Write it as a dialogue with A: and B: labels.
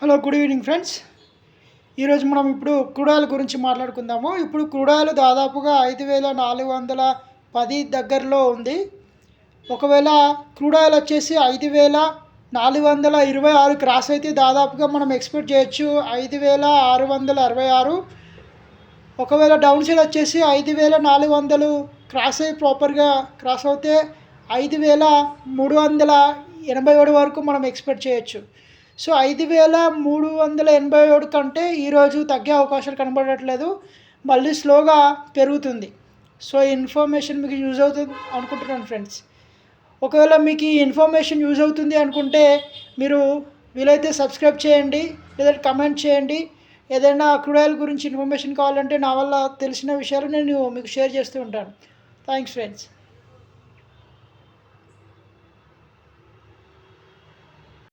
A: Hello, good evening friends. ఈరోజు మనం ఇప్పుడు క్రూడ్ ఆయిల్ గురించి మాట్లాడుకుందాము. ఇప్పుడు క్రూడ్ ఆయిల్ దాదాపుగా 5,410 దగ్గరలో ఉంది. ఒకవేళ క్రూడ్ ఆయిల్ వచ్చేసి 5,426 క్రాస్ అయితే దాదాపుగా మనం ఎక్స్పెక్ట్ చేయొచ్చు 5,666. ఒకవేళ డౌన్ సైడ్ వచ్చేసి 5,400 క్రాస్ అయ్యి ప్రాపర్గా క్రాస్ అవుతే 5,387 వరకు మనం ఎక్స్పెక్ట్ చేయొచ్చు. సో 5,387 కంటే ఈరోజు తగ్గే అవకాశాలు కనబడట్లేదు, మళ్ళీ స్లోగా పెరుగుతుంది. సో ఈ ఇన్ఫర్మేషన్ మీకు యూజ్ అవుతుంది అనుకుంటున్నాను ఫ్రెండ్స్. ఒకవేళ మీకు ఈ ఇన్ఫర్మేషన్ యూజ్ అవుతుంది అనుకుంటే మీరు వీలైతే సబ్స్క్రైబ్ చేయండి, లేదంటే కమెంట్ చేయండి. ఏదైనా క్రూడ్ ఆయిల్ గురించి ఇన్ఫర్మేషన్ కావాలంటే నా వల్ల తెలిసిన విషయాలు నేను మీకు షేర్ చేస్తూ ఉంటాను. Thanks friends.